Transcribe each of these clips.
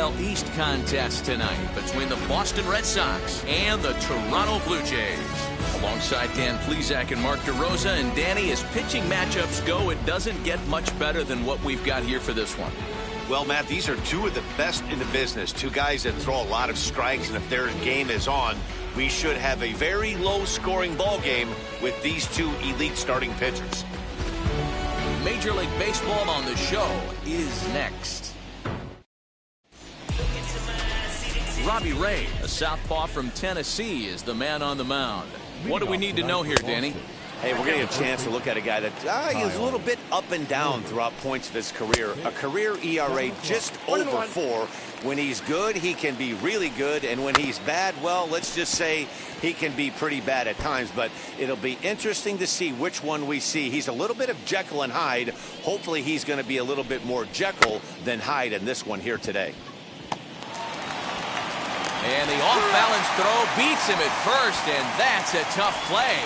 AL East contest tonight between the Boston Red Sox and the Toronto Blue Jays. Alongside Dan Plesac and Mark DeRosa. And Danny, as pitching matchups go, it doesn't get much better than what we've got here for this one. Well, Matt, these are two of the best in the business. Two guys that throw a lot of strikes, and if their game is on, we should have a very low-scoring ball game with these two elite starting pitchers. Major League Baseball on the show is next. Robbie Ray, a southpaw from Tennessee, is the man on the mound. What do we need to know here, Danny? Hey, we're getting a chance to look at a guy that is a little bit up and down throughout points of his career. A career ERA just over 4. When he's good, he can be really good. And when he's bad, well, let's just say he can be pretty bad at times. But it'll be interesting to see which one we see. He's a little bit of Jekyll and Hyde. Hopefully he's going to be a little bit more Jekyll than Hyde in this one here today. And the off-balance throw beats him at first, and that's a tough play.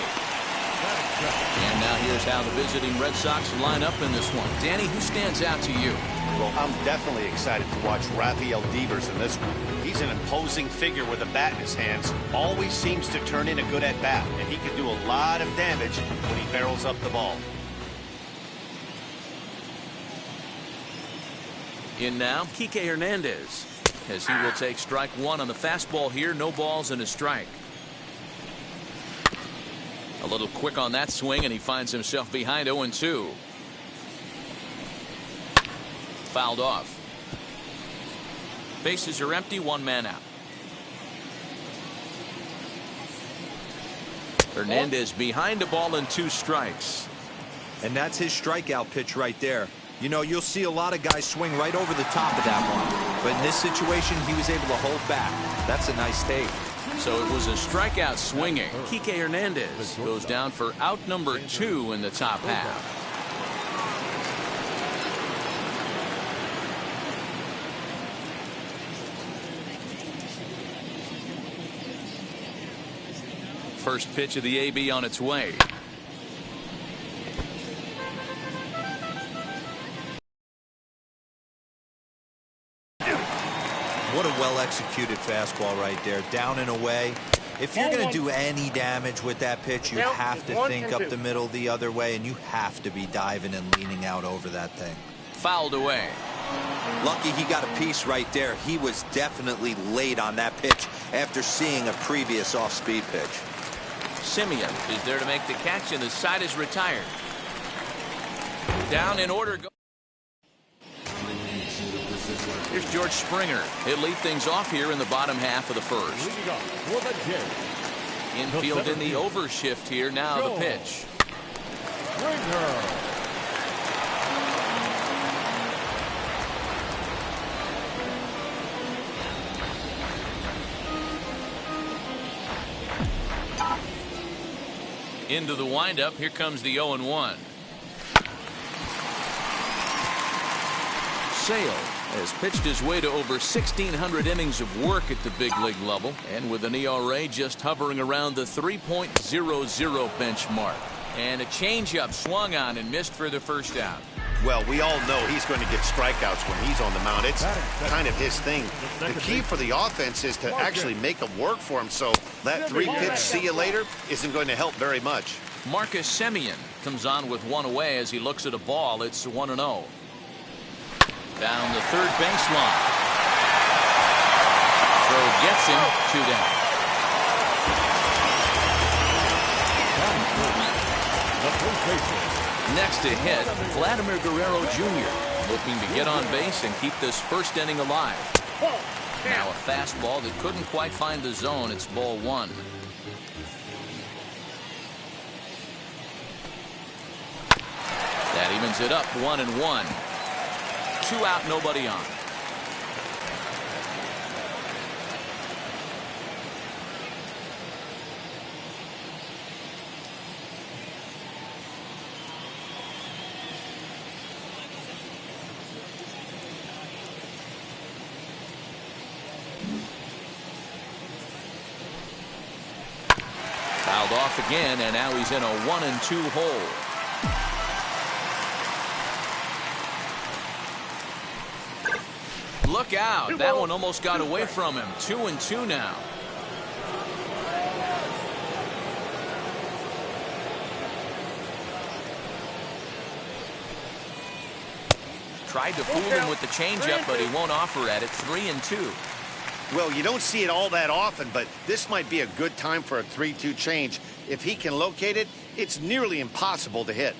And now here's how the visiting Red Sox line up in this one. Danny, who stands out to you? Well, I'm definitely excited to watch Rafael Devers in this one. He's an imposing figure with a bat in his hands. Always seems to turn in a good at-bat, and he can do a lot of damage when he barrels up the ball. In now, Kike Hernandez, as he will take strike one on the fastball here. No balls and a strike. A little quick on that swing, and he finds himself behind 0-2. Fouled off. Bases are empty, one man out. Hernandez behind a ball and 2 strikes. And that's his strikeout pitch right there. You know, you'll see a lot of guys swing right over the top of that one. But in this situation, he was able to hold back. That's a nice take. So it was a strikeout swinging. Kike Hernandez goes down for out number 2 in the top half. First pitch of the AB on its way. What a well-executed fastball right there, down and away. If you're going to do any damage with that pitch, you have to think up the middle the other way, and you have to be diving and leaning out over that thing. Fouled away. Lucky he got a piece right there. He was definitely late on that pitch after seeing a previous off-speed pitch. Simeon is there to make the catch, and the side is retired. Down in order. Here's George Springer. He'll lead things off here in the bottom half of the first. Infield in the overshift here. Now the pitch. Into the windup. Here comes the 0-1. Sale has pitched his way to over 1,600 innings of work at the big league level, and with an ERA just hovering around the 3.00 benchmark. And a changeup swung on and missed for the first out. Well, we all know he's going to get strikeouts when he's on the mound. It's kind of his thing. The key for the offense is to actually make them work for him, so that 3-pitch see you later isn't going to help very much. Marcus Semien comes on with one away as he looks at a ball. It's 1-0. Down the third baseline. Throw gets him 2 down. Next to hit, Vladimir Guerrero Jr. looking to get on base and keep this first inning alive. Now a fastball that couldn't quite find the zone. It's ball 1. That evens it up 1-1. 2 out, nobody on. Fouled off again, and now he's in a 1-2 hole. out. That one almost got away from him. 2-2 now. Tried to fool him with the changeup, but he won't offer at it. 3-2. Well, you don't see it all that often, but this might be a good time for a 3-2 change. If he can locate it, it's nearly impossible to hit.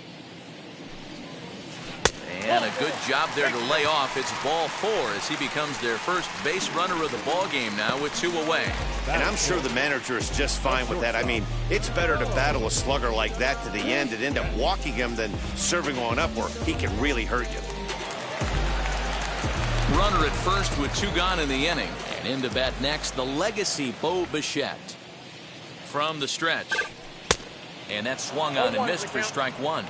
And a good job there to lay off. It's ball 4 as he becomes their first base runner of the ball game now with 2 away. And I'm sure the manager is just fine with that. I mean, it's better to battle a slugger like that to the end and end up walking him than serving one up where he can really hurt you. Runner at first with 2 gone in the inning. And in to bat next, the legacy Bo Bichette. From the stretch. And that swung on and missed for strike 1.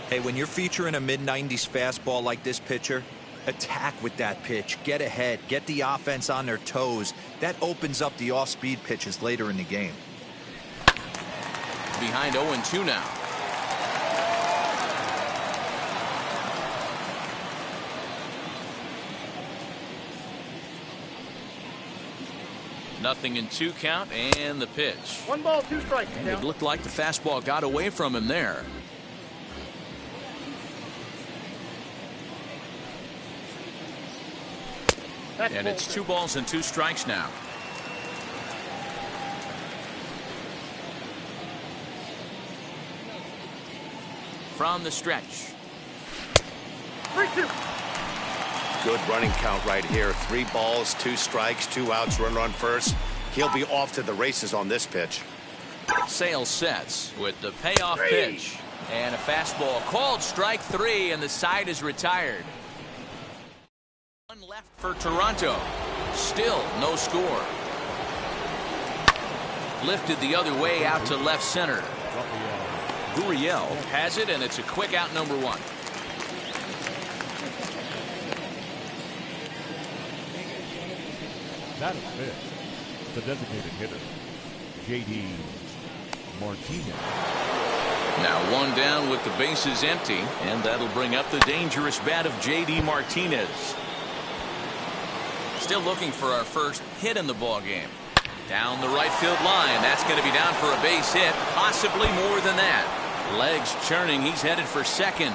Hey, when you're featuring a mid-90s fastball like this pitcher, attack with that pitch. Get ahead. Get the offense on their toes. That opens up the off-speed pitches later in the game. Behind 0-2 now. Nothing in 2 count, and the pitch. 1 ball, 2 strikes. And it looked like the fastball got away from him there. And it's 2 balls and 2 strikes now. From the stretch. 3-2. Good running count right here. 3 balls, 2 strikes, 2 outs, runner on first. He'll be off to the races on this pitch. Sale sets with the payoff pitch. And a fastball called strike 3, and the side is retired. 1 left for Toronto. Still no score. Lifted the other way out to left center. Gurriel has it, and it's a quick out, number 1. That is it. The designated hitter, J.D. Martinez. Now 1 down with the bases empty, and that'll bring up the dangerous bat of J.D. Martinez. Still looking for our first hit in the ball game. Down the right field line. That's going to be down for a base hit, possibly more than that. Legs churning. He's headed for second.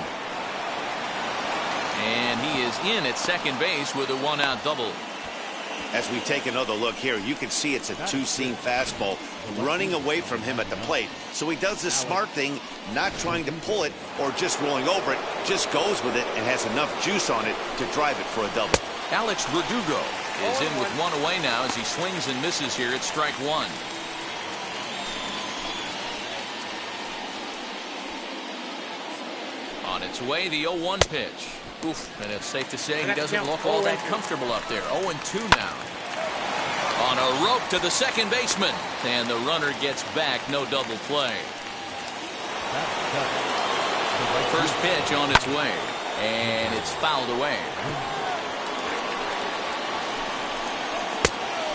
And he is in at second base with a 1-out double. As we take another look here, you can see it's a 2-seam fastball running away from him at the plate. So he does the smart thing, not trying to pull it or just rolling over it, just goes with it and has enough juice on it to drive it for a double. Alex Verdugo is in with 1 away now as he swings and misses here at strike 1. On its way, the 0-1 pitch. Oof, and it's safe to say he doesn't look all that comfortable up there. 0-2 now. On a rope to the second baseman. And the runner gets back. No double play. First pitch on its way. And it's fouled away.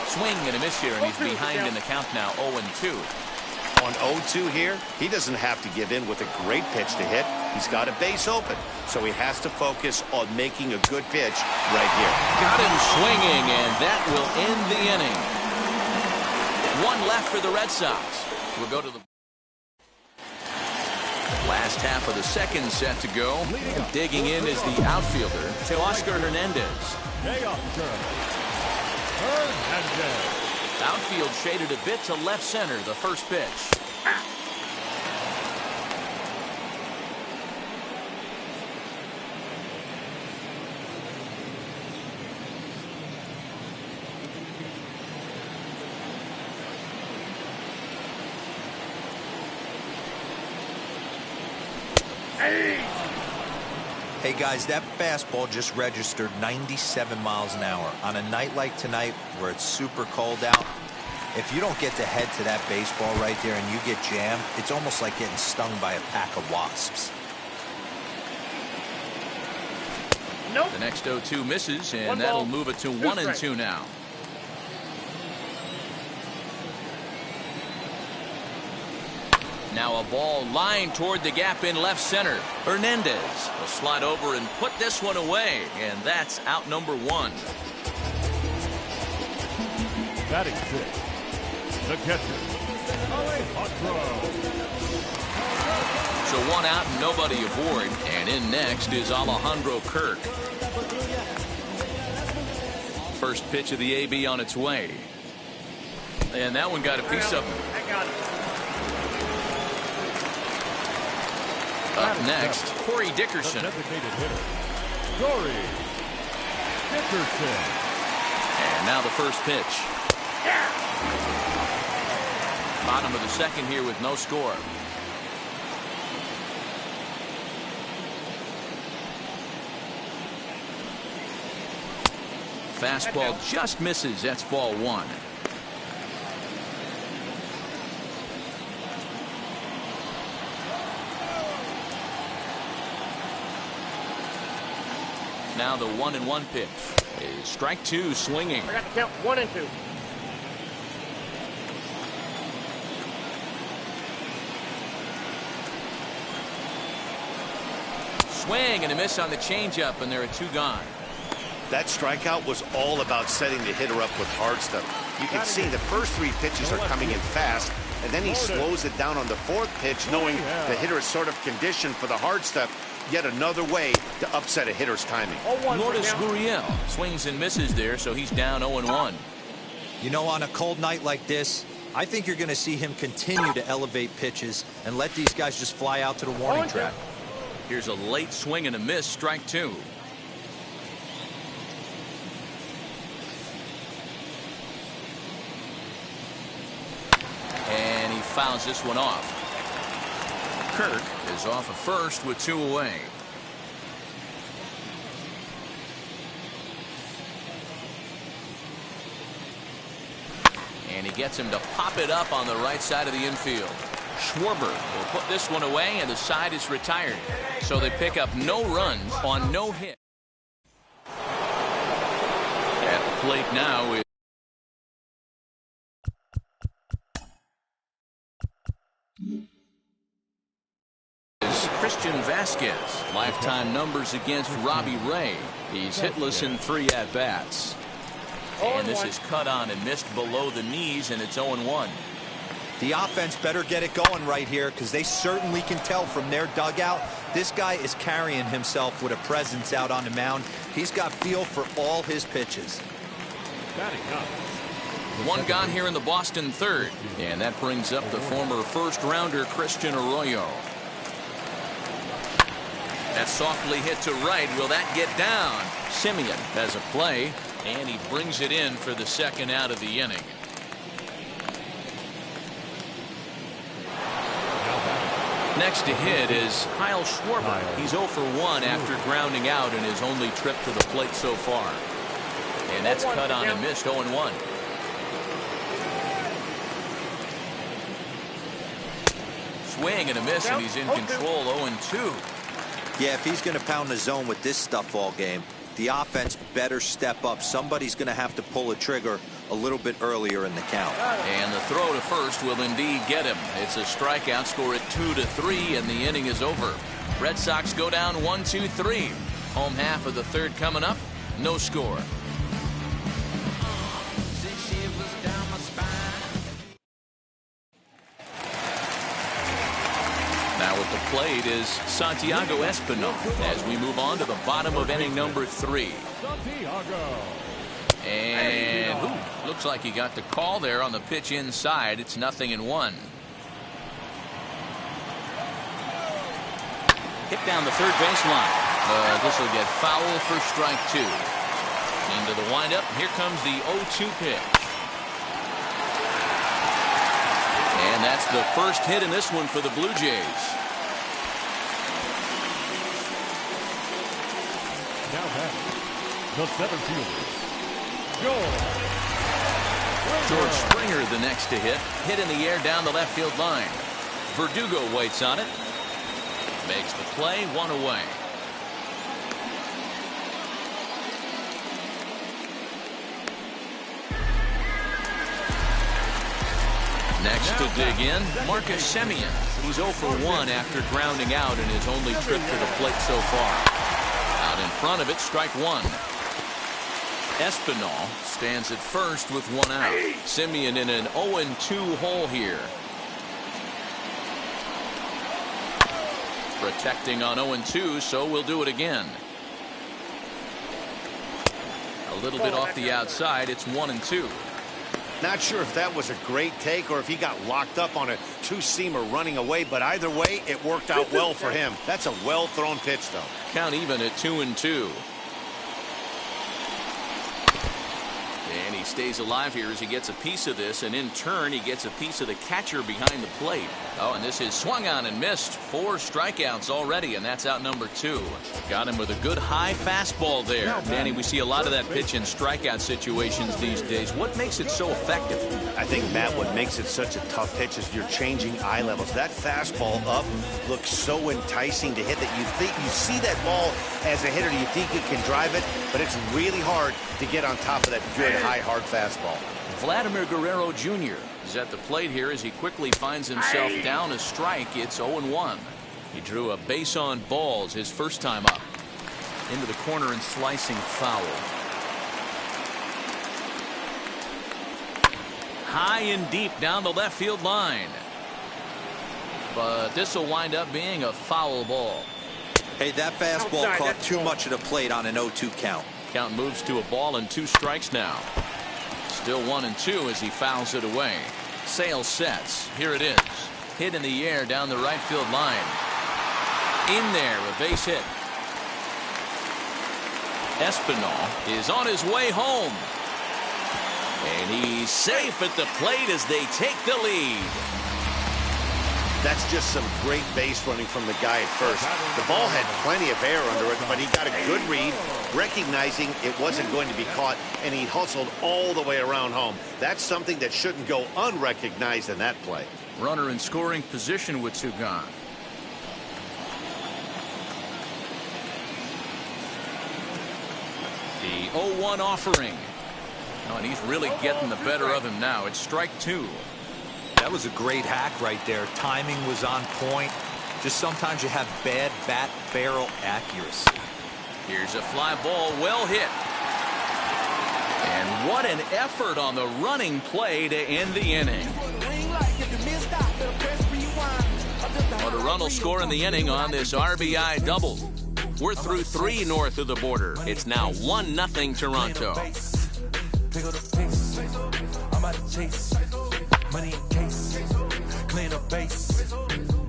Swing and a miss here, and he's behind in the count now. 0-2. On 0-2 here, he doesn't have to give in with a great pitch to hit. He's got a base open, so he has to focus on making a good pitch right here. Got him swinging, and that will end the inning. 1 left for the Red Sox. We'll go to the last half of the second set to go. And digging in is the outfielder, Teoscar Hernandez. Outfield shaded a bit to left center, the first pitch. Hey guys, that fastball just registered 97 miles an hour. On a night like tonight where it's super cold out, if you don't get the head to that baseball right there and you get jammed, it's almost like getting stung by a pack of wasps. Nope. The next 0-2 misses, and that'll move it to 1-2 now. Now a ball lined toward the gap in left center. Hernandez will slide over and put this one away, and that's out number 1. Batting sixth, the catcher, Alejandro. So one out and nobody aboard. And in next is Alejandro Kirk. First pitch of the AB on its way. And that one got a piece of him. Up next, Corey Dickerson. Designated hitter, Corey Dickerson. And now the first pitch. Bottom of the second here with no score. Fastball just misses. That's ball one. Now the 1-1 pitch is strike two, swinging. I got to count 1 and 2. Swing and a miss on the changeup, and there are two gone. That strikeout was all about setting the hitter up with hard stuff. You can see the first 3 pitches are coming in fast, and then he slows it down on the 4th pitch, knowing the hitter is sort of conditioned for the hard stuff. Yet another way to upset a hitter's timing. Lourdes Gurriel swings and misses there, so he's down 0-1. You know, on a cold night like this, I think you're going to see him continue to elevate pitches and let these guys just fly out to the warning track. Here's a late swing and a miss, strike two. And he fouls this one off. Kirk is off of first with 2 away. And he gets him to pop it up on the right side of the infield. Schwarber will put this one away, and the side is retired. So they pick up no runs on no hit. At the plate now is Christian Vasquez. Lifetime numbers against Robbie Ray. He's hitless in 3 at-bats. And this is cut on and missed below the knees, and it's 0-1. The offense better get it going right here, because they certainly can tell from their dugout this guy is carrying himself with a presence out on the mound. He's got feel for all his pitches. One gone here in the Boston 3rd, and that brings up the former first-rounder Christian Arroyo. That's softly hit to right. Will that get down? Simeon has a play, and he brings it in for the 2nd out of the inning. Next to hit is Kyle Schwarber. He's 0 for 1 after grounding out in his only trip to the plate so far. And that's cut on and missed, 0-1. Swing and a miss, and he's in control, 0-2. Yeah, if he's going to pound the zone with this stuff all game, the offense better step up. Somebody's going to have to pull a trigger a little bit earlier in the count. And the throw to first will indeed get him. It's a strikeout, score at 2-3, and the inning is over. Red Sox go down 1-2-3. Home half of the 3rd coming up. No score. Now at the plate is Santiago Espinal as we move on to the bottom of inning number 3. And looks like he got the call there on the pitch inside. It's 0-1. Hit down the 3rd baseline. This will get foul for strike 2. Into the windup. Here comes the 0-2 pitch. And that's the first hit in this one for the Blue Jays. Now batting, the 7th fielder, George Springer the next to hit. Hit in the air down the left field line. Verdugo waits on it. Makes the play, 1 away. Next to dig in, Marcus Semien. He's 0 for 1 after grounding out in his only trip to the plate so far. Out in front of it, strike 1. Espinal stands at first with one out. Simeon in an 0-2 hole here. Protecting on 0-2, so we'll do it again. A little bit off the outside. It's 1-2. Not sure if that was a great take or if he got locked up on a two-seamer running away, but either way, it worked out well for him. That's a well-thrown pitch, though. Count even at 2-2. And he stays alive here as he gets a piece of this, and in turn, he gets a piece of the catcher behind the plate. Oh, and this is swung on and missed. 4 strikeouts already, and that's out number 2. Got him with a good high fastball there. Danny, we see a lot of that pitch in strikeout situations these days. What makes it so effective? I think, Matt, what makes it such a tough pitch is you're changing eye levels. That fastball up looks so enticing to hit that you see that ball as a hitter, you think you can drive it, but it's really hard to get on top of that good high hard fastball. Vladimir Guerrero Jr. is at the plate here as he quickly finds himself down a strike. It's 0-1. He drew a base on balls his first time up. Into the corner and slicing foul. High and deep down the left field line. But this will wind up being a foul ball. Hey, that fastball caught too much of the plate on an 0-2 count. Count moves to a ball and 2 strikes now. Still 1-2 as he fouls it away. Sale sets. Here it is. Hit in the air down the right field line. In there, a base hit. Espinal is on his way home. And he's safe at the plate as they take the lead. That's just some great base running from the guy at first. The ball had plenty of air under it, but he got a good read, recognizing it wasn't going to be caught, and he hustled all the way around home. That's something that shouldn't go unrecognized in that play. Runner in scoring position with 2 gone. The 0-1 offering. Oh, and he's really getting the better of him now. It's strike 2. That was a great hack right there. Timing was on point. Just sometimes you have bad bat barrel accuracy. Here's a fly ball, well hit. And what an effort on the running play to end the inning. Well, the run will score in the inning on this RBI double. We're through 3 north of the border. It's now 1-0 Toronto. Money in case, clean up base.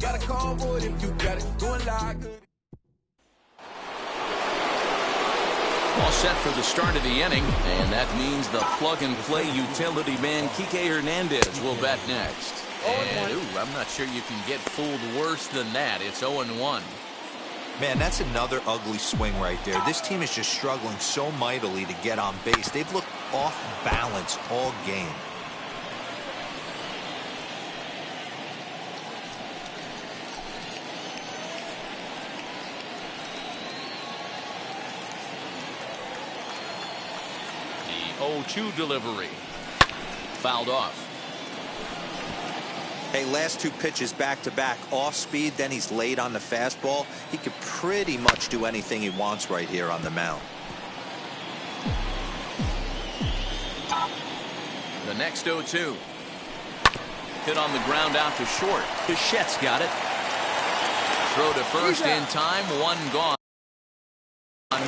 Got a call for it if you got it. Going like All set for the start of the inning, and that means the plug-and-play utility man Kike Hernandez will bat next. And I'm not sure you can get fooled worse than that. It's 0-1. Man, that's another ugly swing right there. This team is just struggling so mightily to get on base. They've looked off balance all game. The 0-2 delivery. Fouled off. Hey, last 2 pitches back-to-back, off speed, then he's late on the fastball. He could pretty much do anything he wants right here on the mound. The next 0-2. Hit on the ground out to short. Bichette's got it. Throw to first in time. 1 gone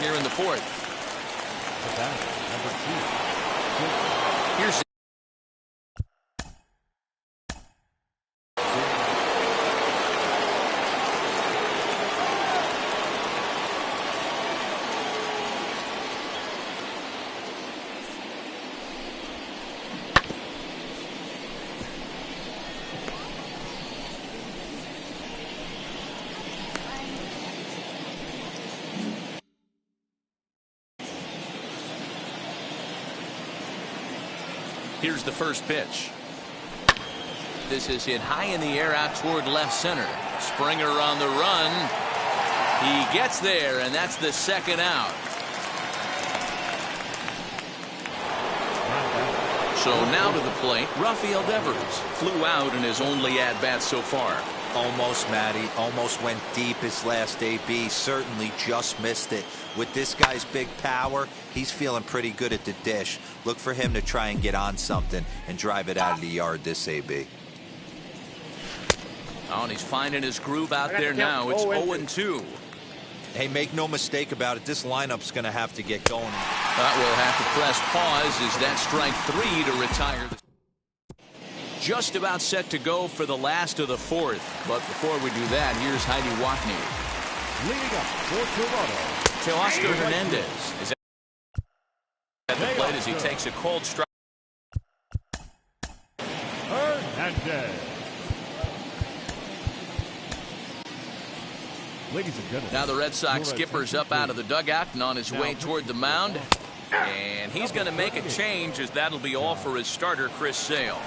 here in the 4th. Here's Here's the first pitch. This is hit high in the air out toward left center. Springer on the run. He gets there, and that's the 2nd out. So now to the plate, Rafael Devers flew out in his only at-bat so far. Almost, Matty. Almost went deep his last AB. Certainly just missed it. With this guy's big power, he's feeling pretty good at the dish. Look for him to try and get on something and drive it out of the yard this AB. Oh, and he's finding his groove out there now. It's 0-2. Hey, make no mistake about it. This lineup's going to have to get going. But we'll have to press pause as that strike 3 to retire. Just about set to go for the last of the 4th. But before we do that, here's Heidi Watney. Leading up for Toronto, Teoscar Hernandez is at the plate as he takes a cold strike. Hernandez. Ladies and gentlemen. Now the Red Sox skipper's up out of the dugout and on his way toward the mound. And he's going to make a change as that'll be all for his starter, Chris Sale.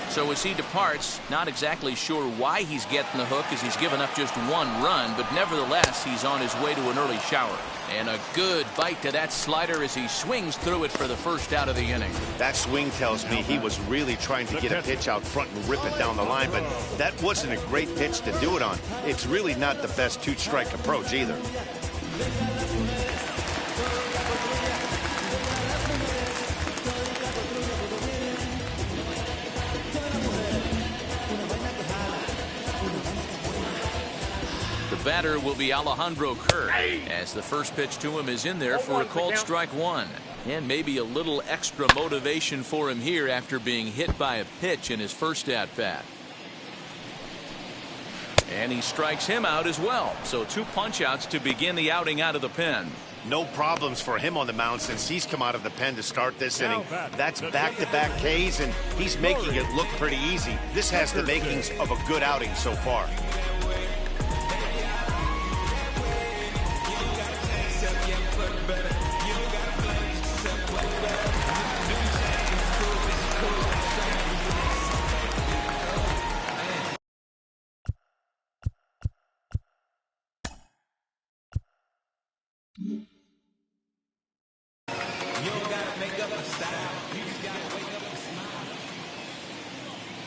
So as he departs, not exactly sure why he's getting the hook as he's given up just 1 run, but nevertheless he's on his way to an early shower. And a good bite to that slider as he swings through it for the first out of the inning. That swing tells me he was really trying to get a pitch out front and rip it down the line, but that wasn't a great pitch to do it on. It's really not the best two-strike approach either. The batter will be Alejandro Kirk as the first pitch to him is in there for a called strike 1. And maybe a little extra motivation for him here after being hit by a pitch in his first at-bat. And he strikes him out as well. So 2 punch-outs to begin the outing out of the pen. No problems for him on the mound since he's come out of the pen to start this inning. That's back-to-back Ks, and he's making it look pretty easy. This has the makings of a good outing so far.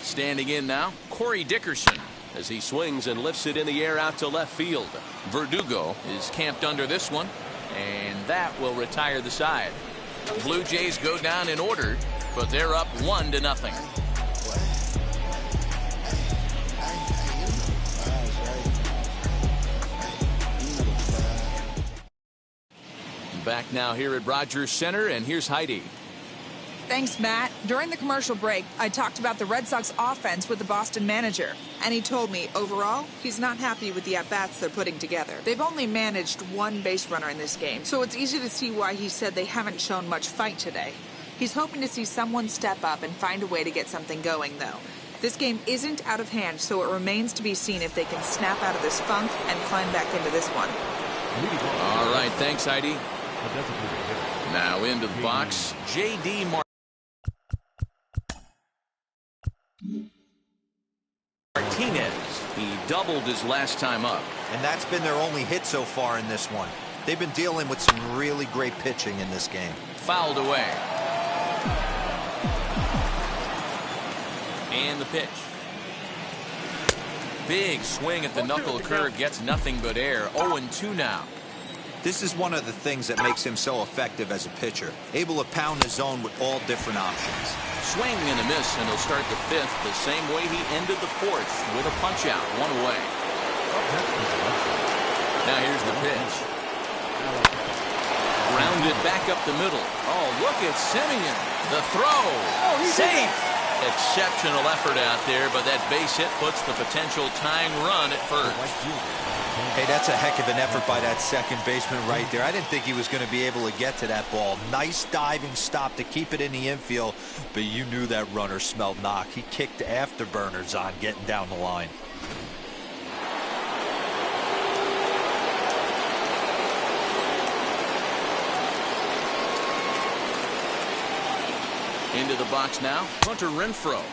Standing in now, Corey Dickerson as he swings and lifts it in the air out to left field. Verdugo is camped under this one, and that will retire the side. Blue Jays go down in order, but they're up 1-0. Back now here at Rogers Center, and here's Heidi. Thanks, Matt. During the commercial break, I talked about the Red Sox offense with the Boston manager, and he told me, overall, he's not happy with the at-bats they're putting together. They've only managed 1 base runner in this game, so it's easy to see why he said they haven't shown much fight today. He's hoping to see someone step up and find a way to get something going, though. This game isn't out of hand, so it remains to be seen if they can snap out of this funk and climb back into this one. All right, thanks, Heidi. Now into the box, J.D. Martinez. He doubled his last time up. And that's been their only hit so far in this one. They've been dealing with some really great pitching in this game. Fouled away. And the pitch. Big swing at the knuckle curve, gets nothing but air. 0-2 now. This is one of the things that makes him so effective as a pitcher. Able to pound the zone with all different options. Swing and a miss, and he'll start the 5th the same way he ended the 4th with a punch-out, 1 away. Now here's the pitch. Grounded back up the middle. Oh, look at Simeon. The throw. Safe. Exceptional effort out there, but that base hit puts the potential tying run at first. Hey, that's a heck of an effort by that second baseman right there. I didn't think he was going to be able to get to that ball. Nice diving stop to keep it in the infield, but you knew that runner smelled knock. He kicked afterburners on getting down the line. Into the box now, Hunter Renfroe,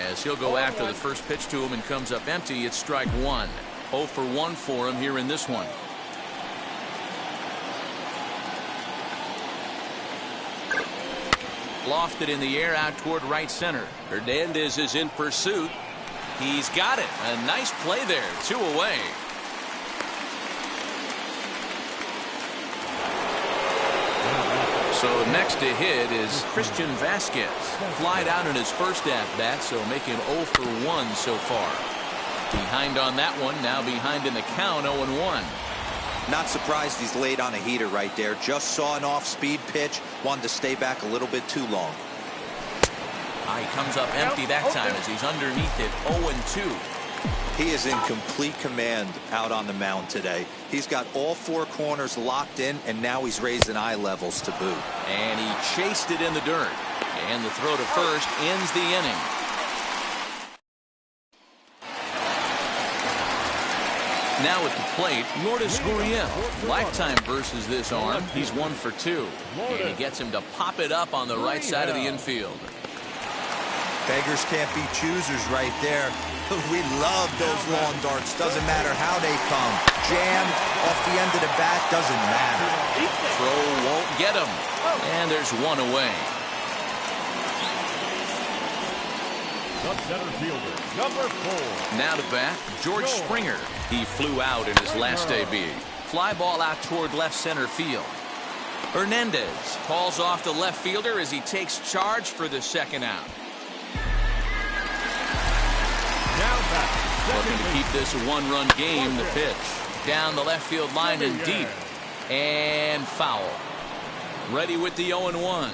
as he'll go after the first pitch to him and comes up empty. It's strike 1. 0 for 1 for him here in this one. Lofted in the air out toward right center. Hernandez is in pursuit. He's got it. A nice play there. 2 away. So next to hit is Christian Vasquez. Flied out in his first at-bat, so making 0 for 1 so far. Behind on that one, now behind in the count, 0-1. Not surprised he's laid on a heater right there. Just saw an off-speed pitch, wanted to stay back a little bit too long. He comes up empty that time as he's underneath it, 0-2. He is in complete command out on the mound today. He's got all 4 corners locked in, and now he's raising eye levels to boot. And he chased it in the dirt. And the throw to first ends the inning. Now at the plate, Lourdes Gurriel. Lifetime versus this arm. He's 1 for 2. And he gets him to pop it up on the right side of the infield. Beggars can't be choosers right there. We love those long darts. Doesn't matter how they come. Jammed off the end of the bat, doesn't matter. Throw won't get him. And there's 1 away. The center fielder, number 4. Now to bat, George Springer. He flew out in his last AB. Fly ball out toward left center field. Hernandez calls off the left fielder as he takes charge for the second out. Looking to keep this a 1-run game. The pitch down the left field line and deep, and foul. Ready with the 0-1.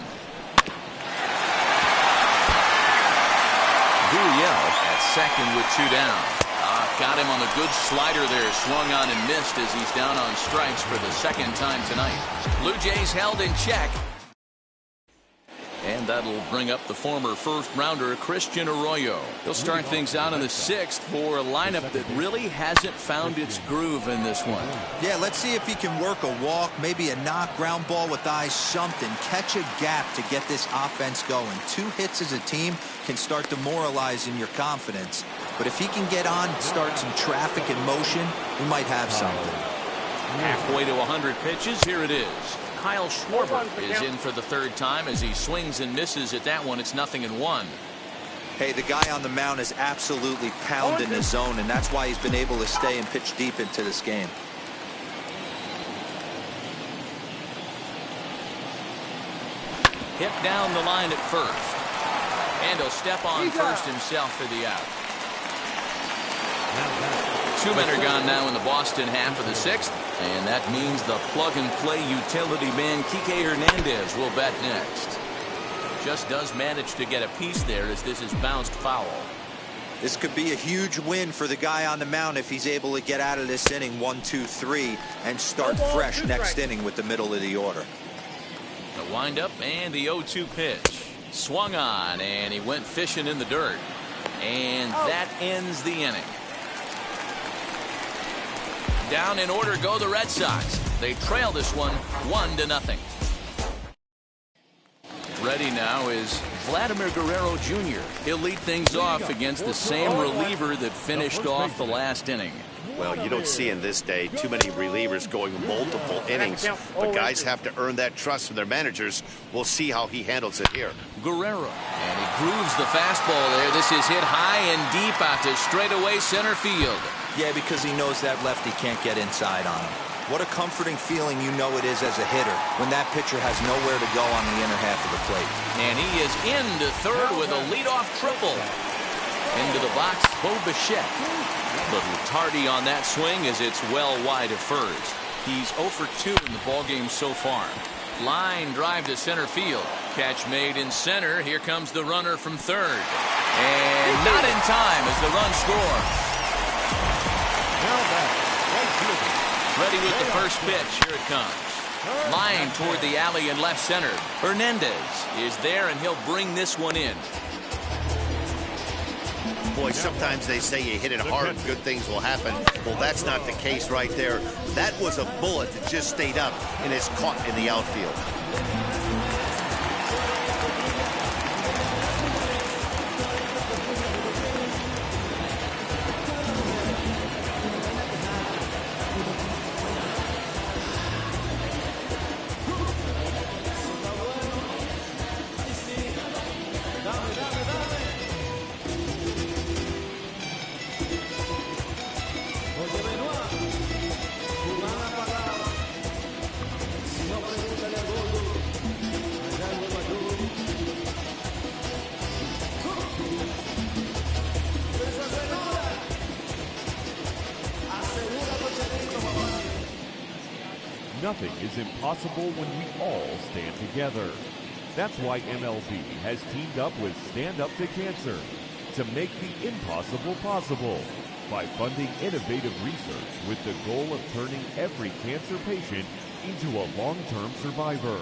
Gurriel at second with 2 down. Got him on the good slider there. Swung on and missed as he's down on strikes for the second time tonight. Blue Jays held in check. And that'll bring up the former first-rounder Christian Arroyo. He'll start things out in the 6th for a lineup that really hasn't found its groove in this one. Yeah, let's see if he can work a walk, maybe a knock, ground ball with eyes, something. Catch a gap to get this offense going. 2 hits as a team can start demoralizing your confidence. But if he can get on, start some traffic in motion, we might have something. Halfway to 100 pitches, here it is. Kyle Schwarber is in for the 3rd time as he swings and misses at that one. It's 0-1. Hey, the guy on the mound is absolutely pounding the zone, and that's why he's been able to stay and pitch deep into this game. Hit down the line at first. And he'll step on first himself for the out. 2 men are gone now in the Boston half of the 6th. And that means the plug-and-play utility man Kike Hernandez will bat next. Just does manage to get a piece there as this is bounced foul. This could be a huge win for the guy on the mound if he's able to get out of this inning 1, 2, 3 and start fresh next inning with the middle of the order. The windup and the 0-2 pitch. Swung on and he went fishing in the dirt. And that ends the inning. Down in order go the Red Sox. They trail this one 1-0. Ready now is Vladimir Guerrero Jr. He'll lead things off against the same reliever that finished off the last inning. Well, you don't see in this day too many relievers going multiple innings, but guys have to earn that trust from their managers. We'll see how he handles it here. Guerrero, and he grooves the fastball there. This is hit high and deep out to straightaway center field. Yeah, because he knows that lefty can't get inside on him. What a comforting feeling you know it is as a hitter when that pitcher has nowhere to go on the inner half of the plate. And he is into third with a leadoff triple. Into the box, Bo Bichette. Little tardy on that swing as it's well wide of first. He's 0 for 2 in the ballgame so far. Line drive to center field. Catch made in center. Here comes the runner from third. And not in time as the run scores. Now back, right fielder. Ready with the first pitch. Here it comes. Line toward the alley in left center. Hernandez is there, and he'll bring this one in. Boy, sometimes they say you hit it hard, good things will happen. Well, that's not the case right there. That was a bullet that just stayed up and is caught in the outfield. nothing is impossible when we all stand together. That's why MLB has teamed up with Stand Up to Cancer to make the impossible possible by funding innovative research with the goal of turning every cancer patient into a long-term survivor.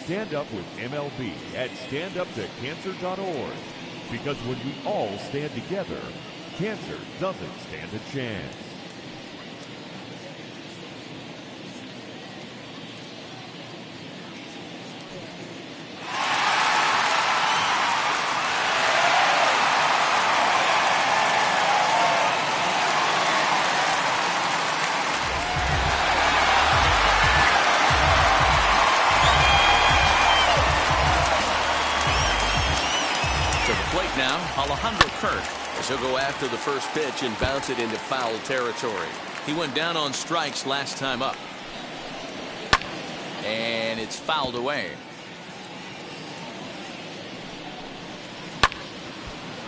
Stand up with MLB at standuptocancer.org, because when we all stand together, cancer doesn't stand a chance. As he'll go after the first pitch and bounce it into foul territory. He went down on strikes last time up. And it's fouled away.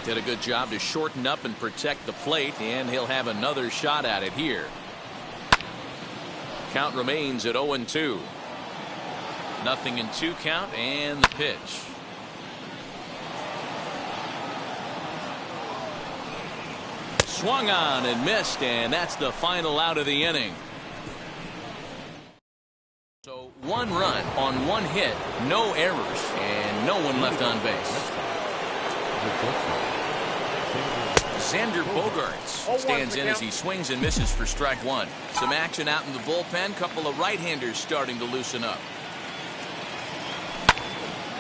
Did a good job to shorten up and protect the plate, and he'll have another shot at it here. Count remains at 0-2. Nothing in 2 count, and the pitch. Swung on and missed, and that's the final out of the inning. So 1 run on 1 hit, no errors, and no one left on base. Xander Bogaerts stands in as he swings and misses for strike 1. Some action out in the bullpen. Couple of right-handers starting to loosen up.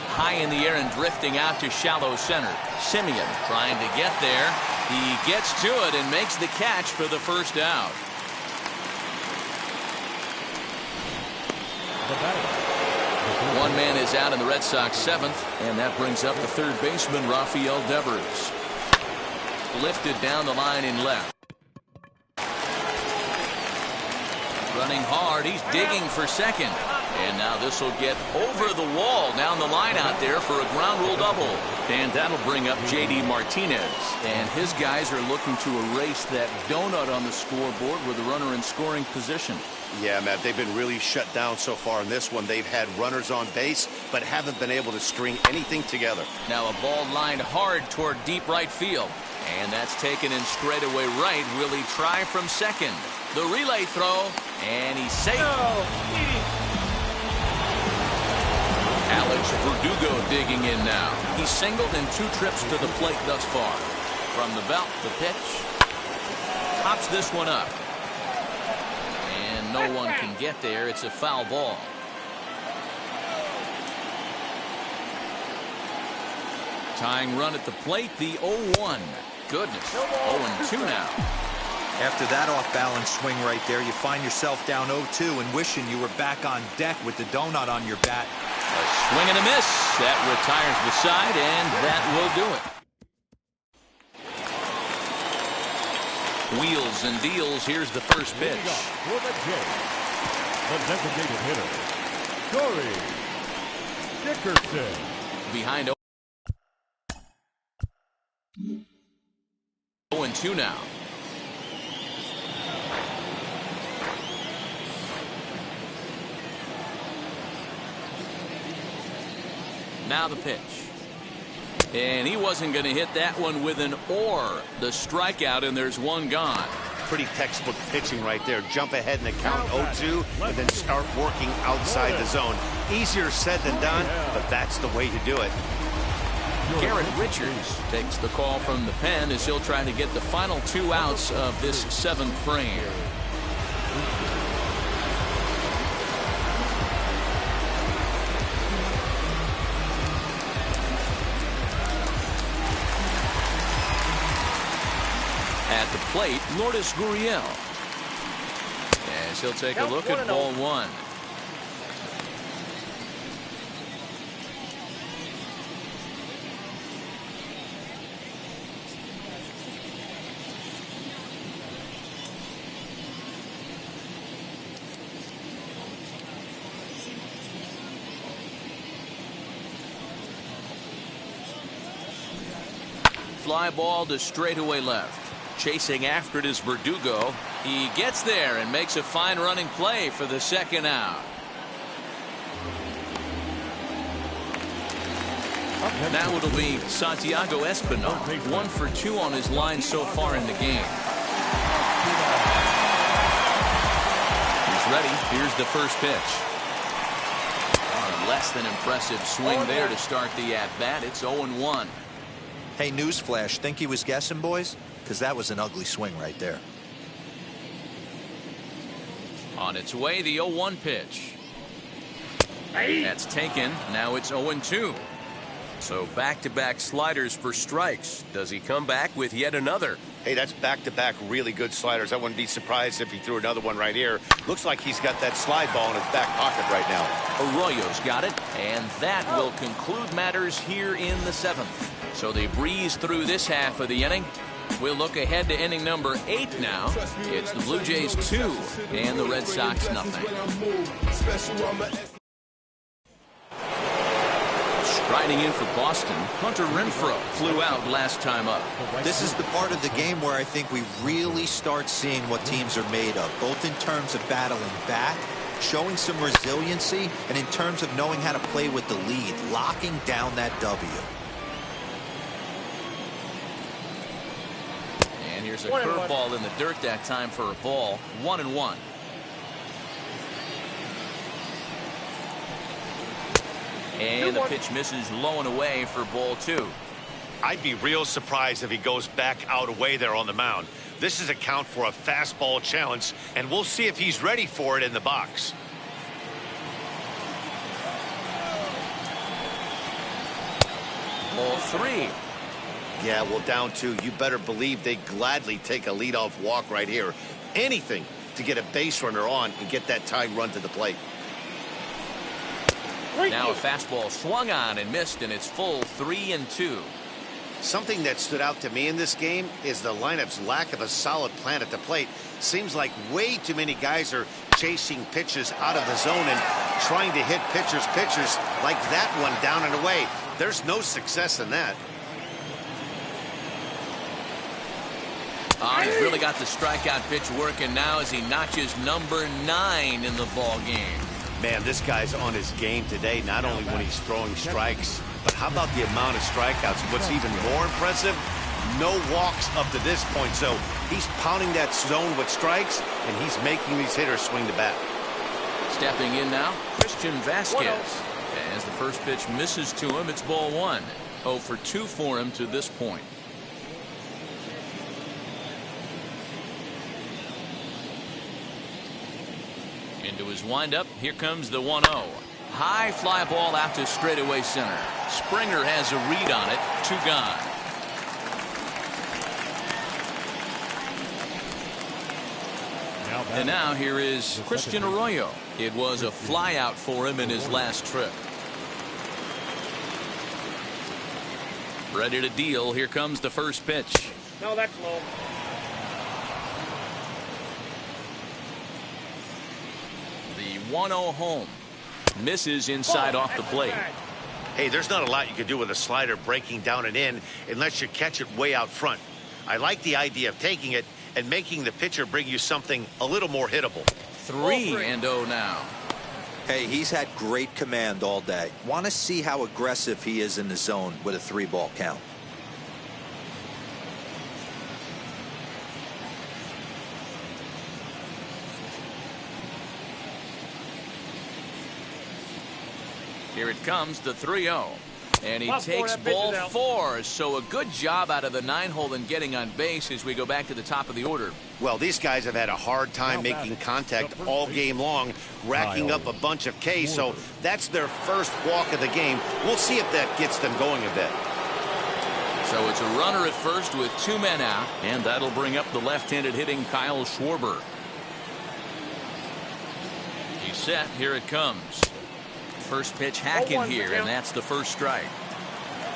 High in the air and drifting out to shallow center. Simeon trying to get there. He gets to it and makes the catch for the first out. One man is out in the Red Sox 7th, and that brings up the third baseman, Rafael Devers. Lifted down the line in left. Running hard, he's digging for second. And now this will get over the wall down the line out there for a ground rule double. And that'll bring up J.D. Martinez. And his guys are looking to erase that donut on the scoreboard with a runner in scoring position. Yeah, Matt, they've been really shut down so far in this one. They've had runners on base, but haven't been able to string anything together. Now a ball lined hard toward deep right field. And that's taken in straightaway right. Will he try from second? The relay throw, and he's safe. Alex Verdugo digging in now. He's singled in 2 trips to the plate thus far. From the belt, the pitch. Pops this one up. And no one can get there. It's a foul ball. Tying run at the plate, the 0-1. Goodness, 0-2 now. After that off-balance swing right there, you find yourself down 0-2 and wishing you were back on deck with the donut on your bat. A swing and a miss. That retires the side, and that will do it. Wheels and deals. Here's the first pitch. For the Jays, the designated hitter, Corey Dickerson. Behind 0-2 now. Now the pitch. And he wasn't going to hit that one with an or. The strikeout, and there's one gone. Pretty textbook pitching right there. Jump ahead in the count 0-2 and then start working outside the zone. Easier said than done, but that's the way to do it. Garrett Richards takes the call from the pen as he'll try to get the final 2 outs of this 7th frame. At the plate, Lourdes Gurriel. As he'll take a look at ball 1. Fly ball to straightaway left. Chasing after it is Verdugo. He gets there and makes a fine running play for the second out. Now it'll be Santiago Espinal, 1 for 2 on his line so far in the game. He's ready. Here's the first pitch. Less than impressive swing there to start the at-bat. It's 0-1. Hey, newsflash, think he was guessing, boys? Because that was an ugly swing right there. On its way, the 0-1 pitch. That's taken. Now it's 0-2. So back-to-back sliders for strikes. Does he come back with yet another? Hey, that's back-to-back really good sliders. I wouldn't be surprised if he threw another one right here. Looks like he's got that slide ball in his back pocket right now. Arroyo's got it, and that will conclude matters here in the 7th. So they breeze through this half of the inning. We'll look ahead to inning number 8 now. It's the Blue Jays 2 and the Red Sox nothing. Riding in for Boston, Hunter Renfroe flew out last time up. This is the part of the game where I think we really start seeing what teams are made of, both in terms of battling back, showing some resiliency, and in terms of knowing how to play with the lead, locking down that W. And here's a curveball in the dirt that time for a ball. 1-1. And the pitch misses low and away for ball 2. I'd be real surprised if he goes back out away there on the mound. This is a count for a fastball challenge, and we'll see if he's ready for it in the box. Ball 3. Yeah, well, down 2. You better believe they gladly take a leadoff walk right here. Anything to get a base runner on and get that tying run to the plate. Now a fastball swung on and missed, and it's full 3-2. Something that stood out to me in this game is the lineup's lack of a solid plan at the plate. Seems like way too many guys are chasing pitches out of the zone and trying to hit pitchers like that one down and away. There's no success in that. He's really got the strikeout pitch working now as he notches number 9 in the ball game. Man, this guy's on his game today, not only when he's throwing strikes, but how about the amount of strikeouts? What's even more impressive, no walks up to this point. So he's pounding that zone with strikes, and he's making these hitters swing the bat. Stepping in now, Christian Vasquez. As the first pitch misses to him, it's ball 1. 0 for 2 for him to this point. Into his windup, here comes the 1-0. High fly ball out to straightaway center. Springer has a read on it. 2 gone. And now here is Christian Arroyo. It was a fly out for him in his last trip. Ready to deal. Here comes the first pitch. No, that's low. The 1-0 home. Misses inside off the plate. Hey, there's not a lot you can do with a slider breaking down and in unless you catch it way out front. I like the idea of taking it and making the pitcher bring you something a little more hittable. 3-0 now. Hey, he's had great command all day. Want to see how aggressive he is in the zone with a 3-ball count. Here it comes, the 3-0. And he takes ball 4. So a good job out of the 9-hole in getting on base as we go back to the top of the order. Well, these guys have had a hard time making contact all game long, racking up a bunch of Ks. So that's their first walk of the game. We'll see if that gets them going a bit. So it's a runner at first with 2 men out. And that'll bring up the left-handed hitting Kyle Schwarber. He's set. Here it comes. First pitch hacking here, and that's the first strike.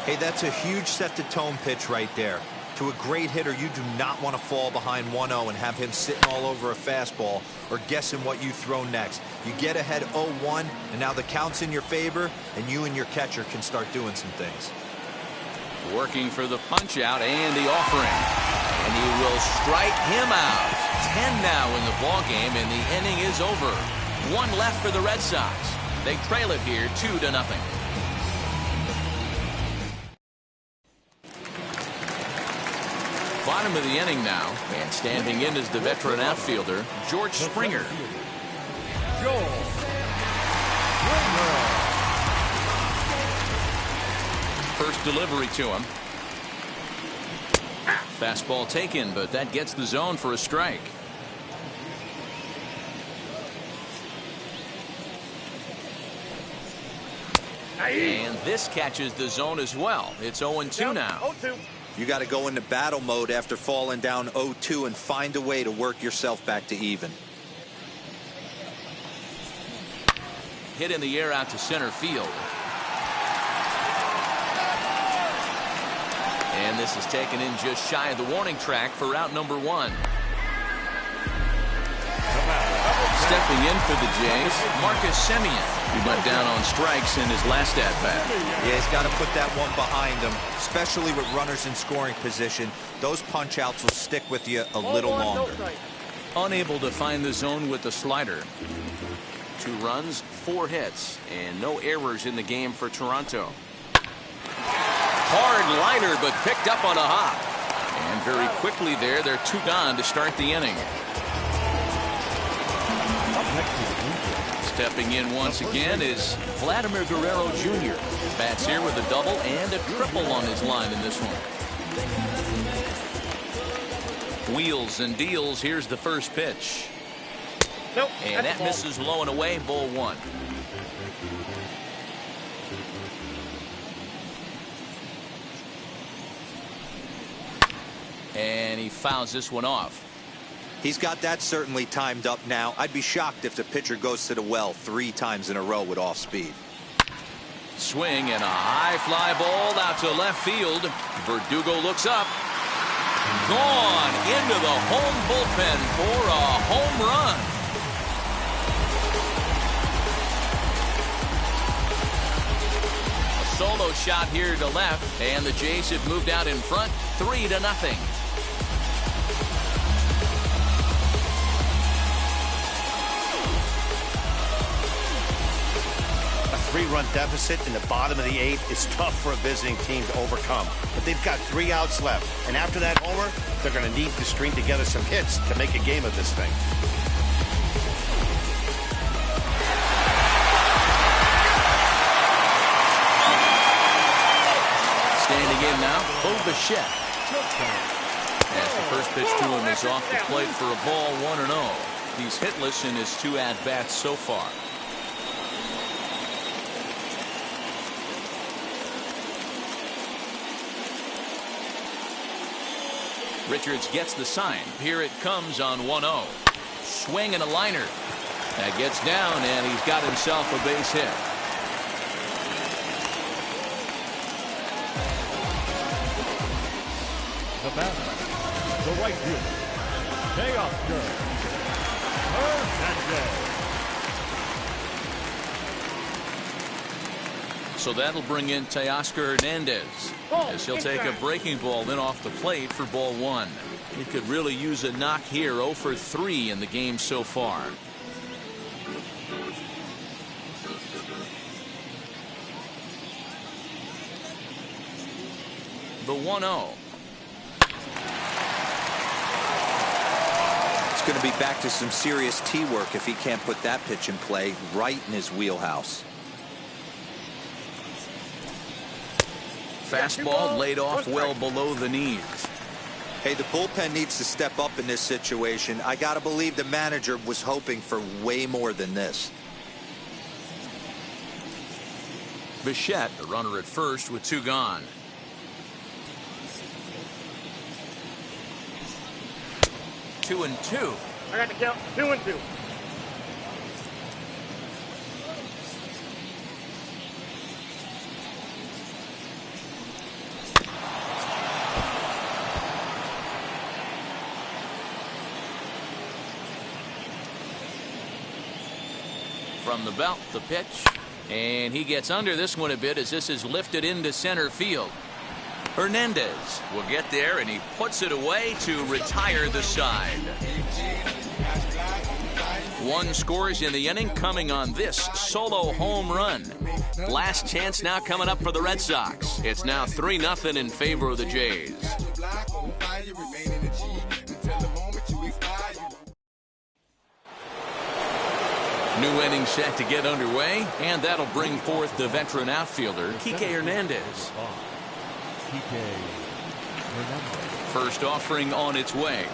Hey, that's a huge set-the-tone pitch right there. To a great hitter, you do not want to fall behind 1-0 and have him sitting all over a fastball or guessing what you throw next. You get ahead 0-1, and now the count's in your favor, and you and your catcher can start doing some things. Working for the punch out and the offering. And he will strike him out. 10 now in the ball game, and the inning is over. 1 left for the Red Sox. They trail it here 2-0. Bottom of the inning now, and standing in is the veteran outfielder, George Springer. First delivery to him. Fastball taken, but that gets the zone for a strike. And this catches the zone as well. It's 0-2 now. You got to go into battle mode after falling down 0-2 and find a way to work yourself back to even. Hit in the air out to center field. And this is taken in just shy of the warning track for out number 1. Stepping in for the Jays, Marcus Semien. He went down on strikes in his last at-bat. Yeah, he's got to put that one behind him, especially with runners in scoring position. Those punch-outs will stick with you a little longer. Unable to find the zone with the slider. 2 runs, 4 hits, and no errors in the game for Toronto. Hard liner, but picked up on a hop. And very quickly there, they're 2 gone to start the inning. Stepping in once again is Vladimir Guerrero Jr. Bats here with a double and a triple on his line in this one. Wheels and deals. Here's the first pitch. And that misses low and away. Ball 1. And he fouls this one off. He's got that certainly timed up now. I'd be shocked if the pitcher goes to the well 3 times in a row with off speed. Swing and a high fly ball out to left field. Verdugo looks up. Gone into the home bullpen for a home run. A solo shot here to left, and the Jays have moved out in front 3-0. A 3-run deficit in the bottom of the 8th is tough for a visiting team to overcome. But they've got 3 outs left. And after that homer, they're going to need to string together some hits to make a game of this thing. Standing in now, Bo Bichette. As the first pitch to him is off the plate for a ball, 1-0. He's hitless in his 2 at-bats so far. Richards gets the sign. Here it comes on 1-0. Swing and a liner. That gets down, and he's got himself a base hit. The batter, the right fielder, Teoscar Hernandez. So that'll bring in Teoscar Hernandez, as he'll take a breaking ball in off the plate for ball 1. He could really use a knock here. 0 for 3 in the game so far. The 1-0. It's going to be back to some serious tee work if he can't put that pitch in play right in his wheelhouse. Fastball laid off well below the knees. Hey, the bullpen needs to step up in this situation. I got to believe the manager was hoping for way more than this. Bichette, the runner at first with 2 gone. Two and 2. I got the count. 2-2. From the belt, the pitch, and he gets under this one a bit as this is lifted into center field. Hernandez will get there, and he puts it away to retire the side. One scores in the inning, coming on this solo home run. Last chance now coming up for the Red Sox. It's now 3-0 in favor of the Jays. New inning set to get underway, and that'll bring forth the veteran outfielder, Kike Hernandez. First offering on its way.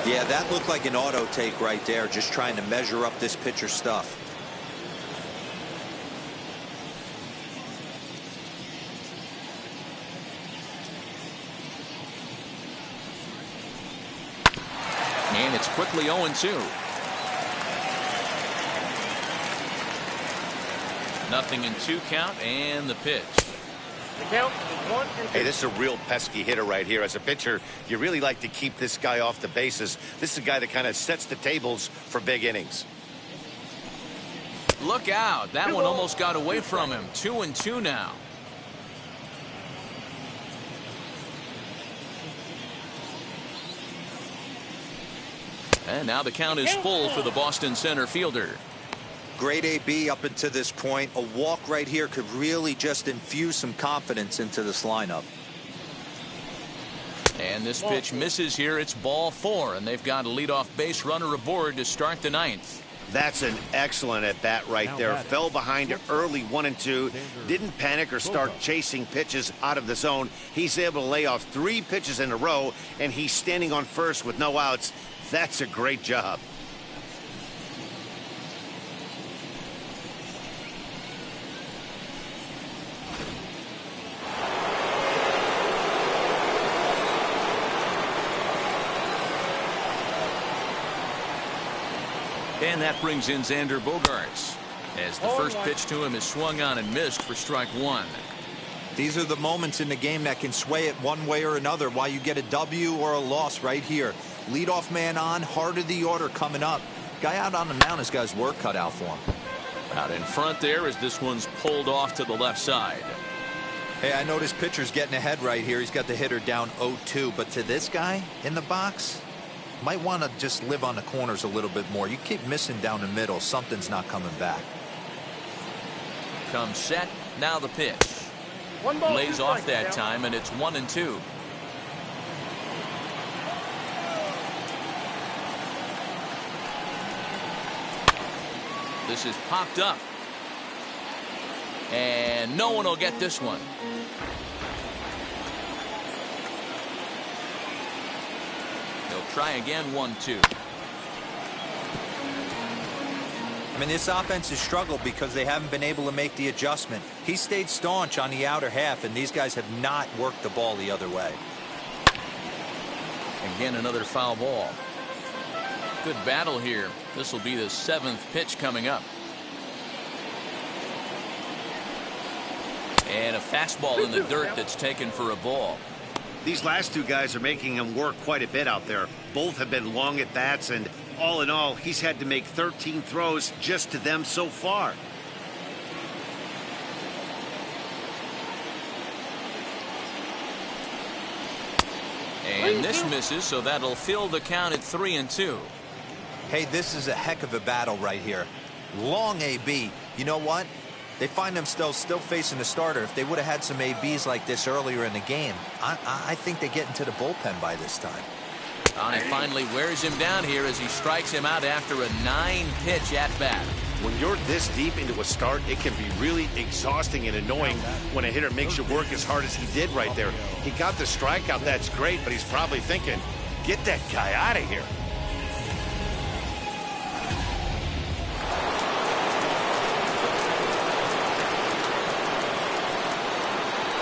Yeah, that looked like an auto take right there, just trying to measure up this pitcher's stuff. And it's quickly 0-2. Nothing in 2 count, and the pitch. The count is 1-2. Hey, this is a real pesky hitter right here. As a pitcher, you really like to keep this guy off the bases. This is a guy that kind of sets the tables for big innings. Look out. That one almost got away from him. 2-2 now. And now the count is full for the Boston center fielder. Great AB up until this point. A walk right here could really just infuse some confidence into this lineup. And this pitch misses here. It's ball 4, and they've got a leadoff base runner aboard to start the 9th. That's an excellent at bat right there. Fell behind early 1-2. Didn't panic or start chasing pitches out of the zone. He's able to lay off 3 pitches in a row, and he's standing on first with no outs. That's a great job. And that brings in Xander Bogaerts, as the first pitch to him is swung on and missed for strike 1. These are the moments in the game that can sway it one way or another, why you get a W or a loss right here. Leadoff man on, heart of the order coming up. Guy out on the mound has got his work cut out for him. Out in front there as this one's pulled off to the left side. Hey, I know this pitcher's getting ahead right here. He's got the hitter down 0-2, but to this guy in the box, might want to just live on the corners a little bit more. You keep missing down the middle, something's not coming back. Comes set, now the pitch. Lays off that time, and it's 1-2. This is popped up. And no one will get this one. He'll try again, 1-2. I mean, this offense has struggled because they haven't been able to make the adjustment. He stayed staunch on the outer half, and these guys have not worked the ball the other way. Again, another foul ball. Good battle here. This will be the 7th pitch coming up. And a fastball in the dirt that's taken for a ball. These last 2 guys are making him work quite a bit out there. Both have been long at bats, and all in all, he's had to make 13 throws just to them so far. And this misses, so that'll fill the count at 3-2. Hey, this is a heck of a battle right here. Long AB. You know what? They find themselves still facing the starter. If they would have had some ABs like this earlier in the game, I think they get into the bullpen by this time. He finally wears him down here as he strikes him out after a 9-pitch at-bat. When you're this deep into a start, it can be really exhausting and annoying when a hitter makes you work as hard as he did right there. He got the strikeout, that's great, but he's probably thinking, get that guy out of here.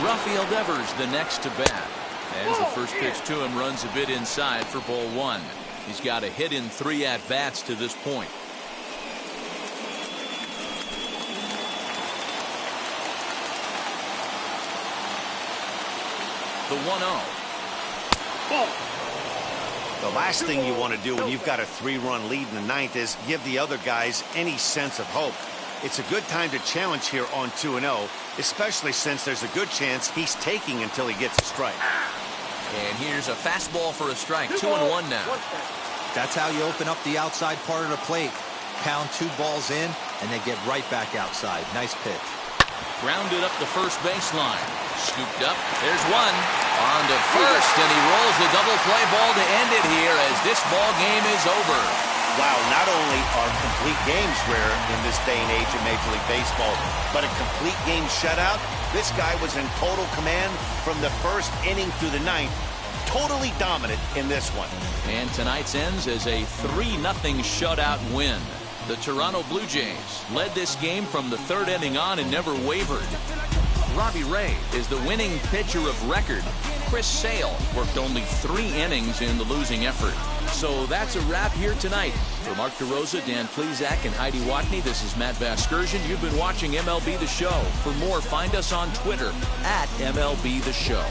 Rafael Devers the next to bat. As the first pitch to him runs a bit inside for ball 1. He's got a hit in 3 at-bats to this point. The 1-0. The last thing you want to do when you've got a 3-run lead in the 9th is give the other guys any sense of hope. It's a good time to challenge here on 2-0, especially since there's a good chance he's taking until he gets a strike. And here's a fastball for a strike. 2-1 now. That's how you open up the outside part of the plate. Pound 2 balls in, and they get right back outside. Nice pitch. Grounded up the first baseline. Scooped up. There's one. On to first, and he rolls the double play ball to end it here as this ball game is over. Wow, not only are complete games rare in this day and age of Major League Baseball, but a complete game shutout. This guy was in total command from the first inning through the 9th. Totally dominant in this one. And tonight's ends as a 3-0 shutout win. The Toronto Blue Jays led this game from the 3rd inning on and never wavered. Robbie Ray is the winning pitcher of record. Chris Sale worked only 3 innings in the losing effort. So that's a wrap here tonight. For Mark DeRosa, Dan Plesac, and Heidi Watney, this is Matt Vasgersian. You've been watching MLB The Show. For more, find us on Twitter at MLB The Show.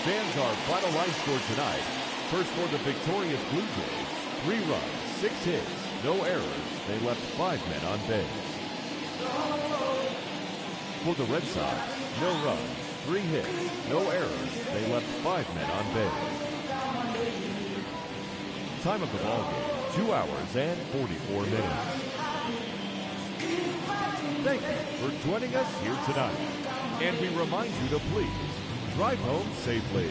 Fans, our final line score tonight. First for the victorious Blue Jays, 3 runs, 6 hits, no errors. They left 5 men on base. For the Red Sox, no runs, 3 hits, no errors. They left 5 men on base. Time of the ball game, 2 hours and 44 minutes. Thank you for joining us here tonight. And we remind you to please drive home safely.